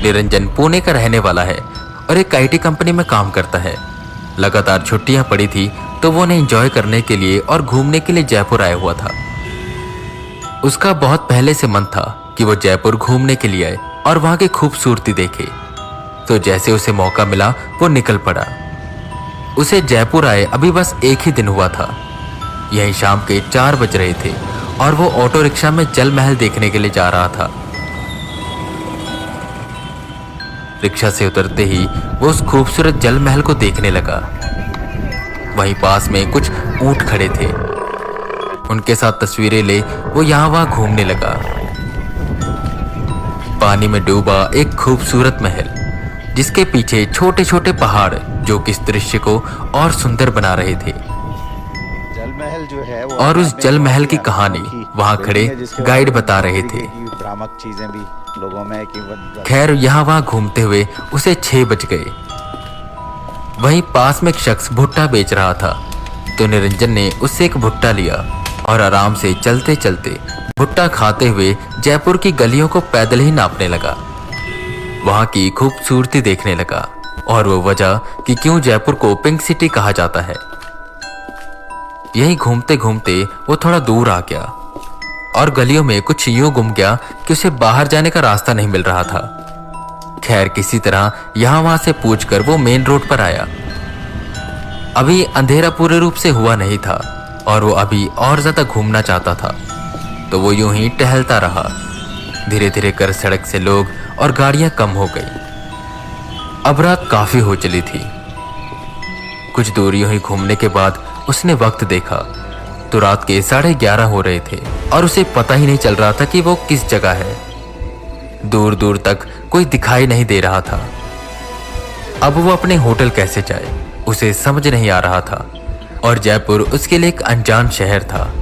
निरंजन पुणे का रहने वाला है और एक आईटी कंपनी में काम करता है। लगातार छुट्टियां पड़ी थी तो वो उन्हें एंजॉय करने के लिए और घूमने के लिए जयपुर आया हुआ था। उसका बहुत पहले से मन था कि वो जयपुर घूमने के लिए आए और वहां की खूबसूरती देखे, तो जैसे उसे मौका मिला वो निकल पड़ा। उसे जयपुर आए अभी बस एक ही दिन हुआ था। यही शाम के 4 बज रहे थे और वो ऑटो रिक्शा में जल महल देखने के लिए जा रहा था। रिक्शा से उतरते ही वो उस खूबसूरत जल महल को देखने लगा। वहीं पास में कुछ ऊंट खड़े थे। उनके साथ तस्वीरें ले वो यहाँ वहां घूमने लगा। पानी में डूबा एक खूबसूरत महल, जिसके पीछे छोटे छोटे पहाड़ जो कि इस दृश्य को और सुंदर बना रहे थे। जल महल जो है वो और उस जल महल की कहानी वहां खड़े गाइड बता रहे थे। भ्रामक चीजें भी लोगों में कि खैर यहाँ वहां घूमते हुए उसे 6 बज गए। वहीं पास में एक शख्स भुट्टा बेच रहा था, तो निरंजन ने उससे एक भुट्टा लिया और आराम से चलते चलते भुट्टा खाते हुए जयपुर की गलियों को पैदल ही नापने लगा। वहां की खूबसूरती देखने लगा और वो वजह कि क्यों जयपुर को पिंक सिटी कहा जाता है। यहीं घूमते घूमते वो थोड़ा दूर आ गया और गलियों में कुछ यूं गुम गया कि उसे बाहर जाने का रास्ता नहीं मिल रहा था। खैर किसी तरह यहां वहां से पूछकर वो मेन रोड पर आया। अभी अंधेरा पूरे रूप से हुआ नहीं था और वो अभी और ज्यादा घूमना चाहता था, तो वो यूं ही टहलता रहा। धीरे धीरे कर सड़क से लोग और गाड़ियां कम हो गई। अब रात काफी हो चली थी। कुछ दूर यूं ही घूमने के बाद उसने वक्त देखा तो रात के 11:30 हो रहे थे और उसे पता ही नहीं चल रहा था कि वो किस जगह है। दूर दूर तक कोई दिखाई नहीं दे रहा था। अब वो अपने होटल कैसे जाए उसे समझ नहीं आ रहा था, और जयपुर उसके लिए एक अनजान शहर था।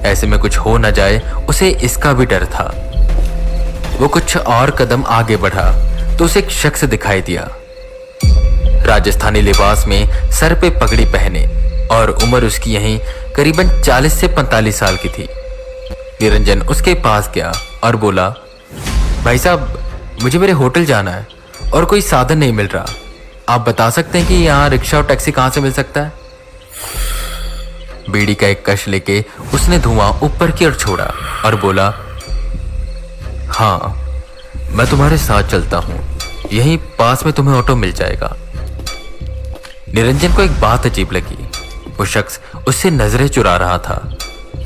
ऐसे में कुछ हो न जाए उसे इसका भी डर था। वो कुछ और कदम आगे बढ़ा तो उसे एक शख्स दिखाई दिया। राजस्थानी लिबास में सर पे पगड़ी पहने और उम्र उसकी यहीं करीबन 40 से 45 साल की थी। निरंजन उसके पास गया और बोला, भाई साहब मुझे मेरे होटल जाना है और कोई साधन नहीं मिल रहा। आप बता सकते हैं कि यहाँ रिक्शा और टैक्सी कहाँ से मिल सकता है? बीड़ी का एक कश लेके उसने धुआं ऊपर की ओर छोड़ा और बोला, हाँ मैं तुम्हारे साथ चलता हूँ, यहीं पास में तुम्हें ऑटो मिल जाएगा। निरंजन को एक बात अजीब लगी। वो शख्स उससे नजरें चुरा रहा था।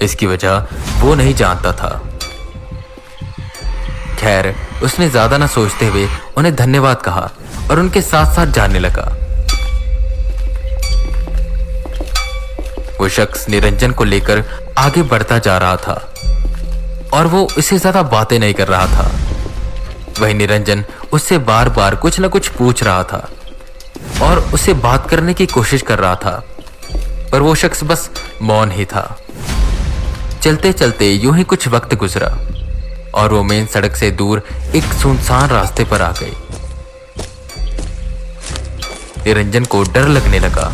इसकी वजह वो नहीं जानता था। खैर उसने ज्यादा ना सोचते हुए उन्हें धन्यवाद कहा और उनके साथ साथ जाने लगा। वो शख्स निरंजन को लेकर आगे बढ़ता जा रहा था और वो इससे ज्यादा बातें नहीं कर रहा था। वही निरंजन उससे बार बार कुछ न कुछ पूछ रहा था और उससे बात करने की कोशिश कर रहा था, पर वो शख्स बस मौन ही था। चलते चलते यूं ही कुछ वक्त गुजरा और वो मेन सड़क से दूर एक सुनसान रास्ते पर आ गए। निरंजन को डर लगने लगा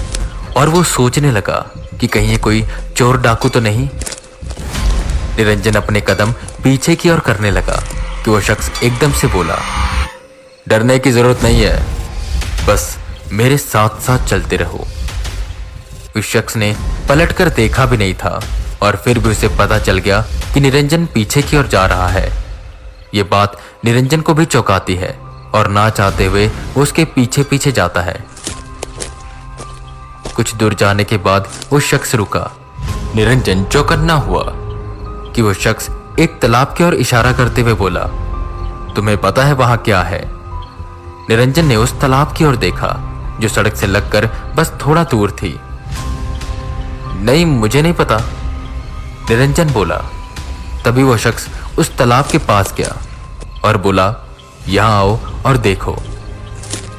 और वो सोचने लगा कि कहीं ये कोई चोर डाकू तो नहीं। निरंजन अपने कदम पीछे की ओर करने लगा कि वो शख्स एकदम से बोला, डरने की जरूरत नहीं है, बस मेरे साथ साथ चलते रहो। उस शख्स ने पलटकर देखा भी नहीं था और फिर भी उसे पता चल गया कि निरंजन पीछे की ओर जा रहा है। ये बात निरंजन को भी चौंकाती है और ना चाहते हुए वो उसके पीछे पीछे जाता है। कुछ दूर जाने के बाद वो शख्स रुका। निरंजन चौकन्ना हुआ कि वो शख्स एक तालाब की ओर इशारा करते हुए बोला, तुम्हें पता है वहां क्या है? निरंजन ने उस तालाब की ओर देखा जो सड़क से लगकर बस थोड़ा दूर थी। नहीं मुझे नहीं पता, निरंजन बोला। तभी वो शख्स उस तालाब के पास गया और बोला, यहां आओ और देखो।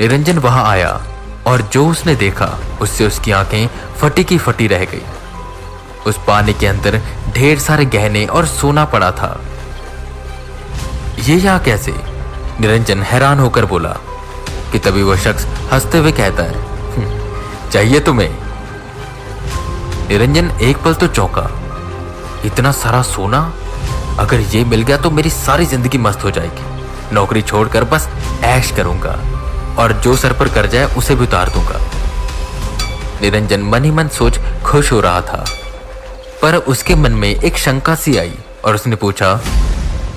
निरंजन वहां आया और जो उसने देखा उससे उसकी आंखें फटी की फटी रह गई। उस पानी के अंदर ढेर सारे गहने और सोना पड़ा था। ये यहाँ कैसे? निरंजन हैरान होकर बोला कि तभी वो शख्स हंसते हुए कहता है, चाहिए तुम्हें? निरंजन एक पल तो चौंका। इतना सारा सोना, अगर ये मिल गया तो मेरी सारी जिंदगी मस्त हो जाएगी। नौकरी छोड़कर बस ऐश करूंगा और जो सर पर कर्जा है उसे भी उतार दूंगा। निरंजन मन ही मन सोच खुश हो रहा था, पर उसके मन में एक शंका सी आई और उसने पूछा,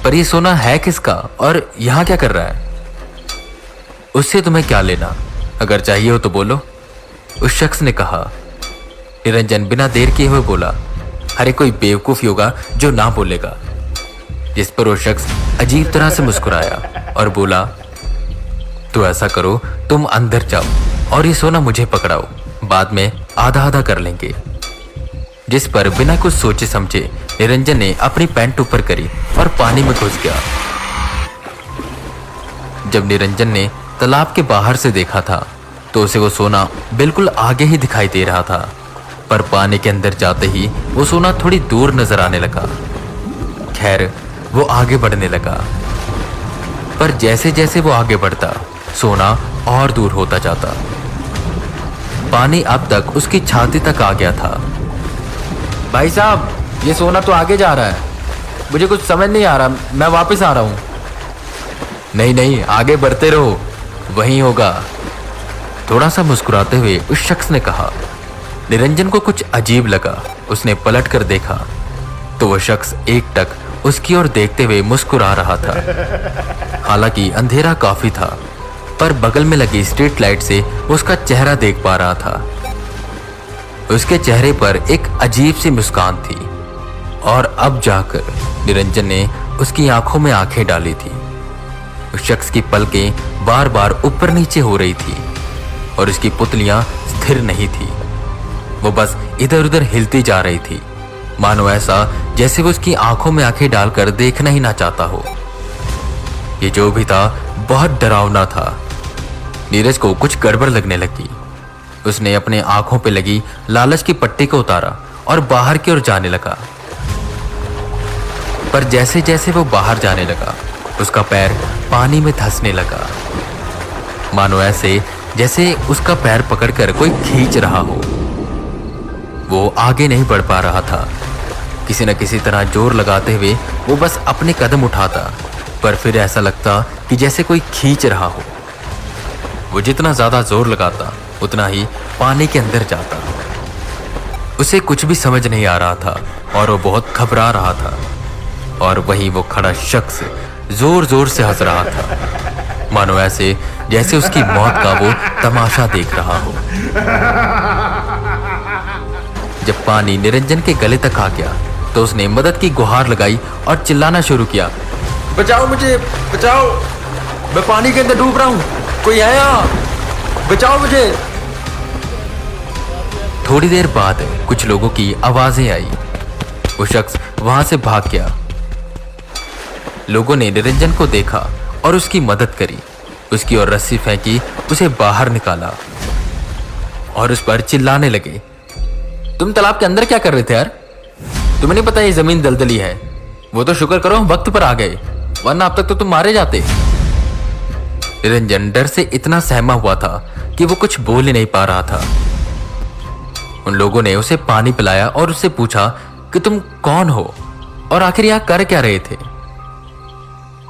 पर ये सोना है किसका और यहाँ क्या कर रहा है? उससे तुम्हें क्या लेना, अगर चाहिए हो तो बोलो, उस शख्स ने कहा। निरंजन बिना देर किए हुए बोला, अरे कोई बेवकूफ होगा जो ना बोलेगा। जिस पर वो शख्स अजीब तरह से मुस्कुराया और बोला, तो ऐसा करो, तुम अंदर जाओ और ये सोना मुझे पकड़ाओ, बाद में आधा आधा कर लेंगे। जिस पर बिना कुछ सोचे समझे निरंजन ने अपनी पैंट ऊपर करी और पानी में घुस गया। जब निरंजन ने तालाब के बाहर से देखा था तो उसे वो सोना बिल्कुल आगे ही दिखाई दे रहा था, पर पानी के अंदर जाते ही वो सोना थोड़ी दूर नजर आने लगा। खैर, वो आगे बढ़ने लगा, पर जैसे जैसे वो आगे बढ़ता सोना और दूर होता जाता। पानी अब तक उसकी छाती तक आ गया था। भाई साहब, ये सोना तो आगे जा रहा है, मुझे कुछ समझ नहीं आ रहा, मैं वापस आ रहा हूं। नहीं नहीं, आगे बढ़ते रहो, वहीं होगा, थोड़ा सा मुस्कुराते हुए उस शख्स ने कहा। निरंजन को कुछ अजीब लगा, उसने पलट कर देखा तो वह शख्स एकटक उसकी ओर देखते हुए मुस्कुरा रहा था। हालांकि अंधेरा काफी था, पर बगल में लगी स्ट्रीट लाइट से उसका चेहरा देख पा रहा था। उसके चेहरे पर एक अजीब सी मुस्कान थी और अब जाकर निरंजन ने उसकी आंखों में आंखें डाली थी। उस शख्स की पलकें बार बार ऊपर नीचे हो रही थी और उसकी पुतलियां स्थिर नहीं थी, वो बस इधर उधर हिलती जा रही थी, मानो ऐसा जैसे वो उसकी आंखों में आंखें डालकर देखना ही ना चाहता हो। ये जो भी था बहुत डरावना था। नीरज को कुछ गड़बड़ लगने लगी। उसने अपने आंखों पे लगी लालच की पट्टी को उतारा और बाहर की ओर जाने लगा। पर जैसे जैसे वो बाहर जाने लगा उसका पैर पानी में धंसने लगा, मानो ऐसे जैसे उसका पैर पकड़कर कोई खींच रहा हो। वो आगे नहीं बढ़ पा रहा था। किसी न किसी तरह जोर लगाते हुए वो बस अपने कदम उठाता, पर फिर ऐसा लगता कि जैसे कोई खींच रहा हो। वो जितना ज्यादा जोर लगाता उतना ही पानी के अंदर जाता। उसे कुछ भी समझ नहीं आ रहा था और वो बहुत घबरा रहा था। और वहीं वो खड़ा शख्स जोर जोर से हंस रहा था, मानो ऐसे जैसे उसकी मौत का वो तमाशा देख रहा हो। जब पानी निरंजन के गले तक आ गया तो उसने मदद की गुहार लगाई और चिल्लाना शुरू किया, बचाओ मुझे, बचाओ, मैं पानी के अंदर डूब रहा हूं, कोई है यहाँ, बचाओ मुझे। थोड़ी देर बाद कुछ लोगों की आवाजें आई। वो शख्स वहां से भाग गया। लोगों ने निरंजन को देखा और उसकी मदद करी, उसकी ओर रस्सी फेंकी, उसे बाहर निकाला और उस पर चिल्लाने लगे, तुम तालाब के अंदर क्या कर रहे थे यार? तुम्हें नहीं पता ये जमीन दलदली है? वो तो शुक्र करो वक्त पर आ गए, वरना अब तक तो तुम मारे जाते। निरंजन डर से इतना सहमा हुआ था कि वो कुछ बोल ही नहीं पा रहा था। उन लोगों ने उसे पानी पिलाया और उससे पूछा कि तुम कौन हो और आखिर यहां कर क्या रहे थे?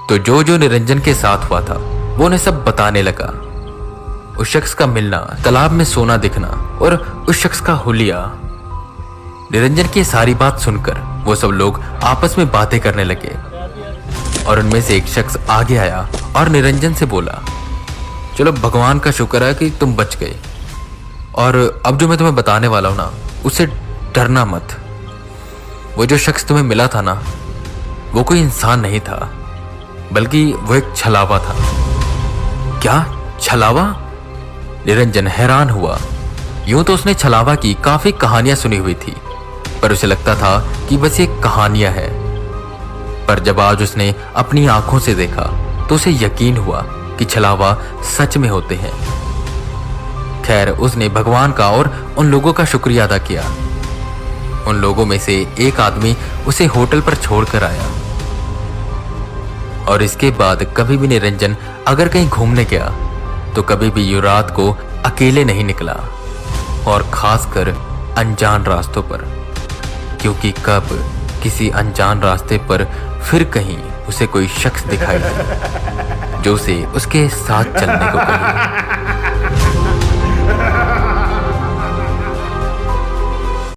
तो जो जो निरंजन के साथ हुआ था वो उन्हें सब बताने लगा। उस शख्स का मिलना, तालाब में सोना दिखना और उस शख्स का हुलिया। निरंजन की सारी बात सुनकर वो सब लोग आपस में बातें करने लगे और उनमें से एक शख्स आगे आया और निरंजन से बोला, चलो भगवान का शुक्र है कि तुम बच गए, और अब जो मैं तुम्हें बताने वाला हूं ना, उससे डरना मत। वो जो शख्स तुम्हें मिला था ना, वो कोई इंसान नहीं था, बल्कि वो एक छलावा था। क्या छलावा? निरंजन हैरान हुआ। यूं तो उसने छलावा की काफी कहानियां सुनी हुई थी, पर उसे लगता था कि बस ये कहानियां हैं। पर जब आज उसने अपनी आंखों से देखा तो उसे यकीन हुआ कि छलावा सच में होते हैं। खैर, उसने भगवान का और उन लोगों का शुक्रिया अदा किया। उन लोगों में से एक आदमी उसे होटल पर छोड़कर आया और इसके बाद कभी भी निरंजन अगर कहीं घूमने गया तो कभी भी यूं रात को अकेले नहीं निकला, और खासकर अनजान रास्तों पर, क्योंकि कब किसी अनजान रास्ते पर फिर कहीं उसे कोई शख्स दिखाई दे जो उसे उसके साथ चलने को कहे।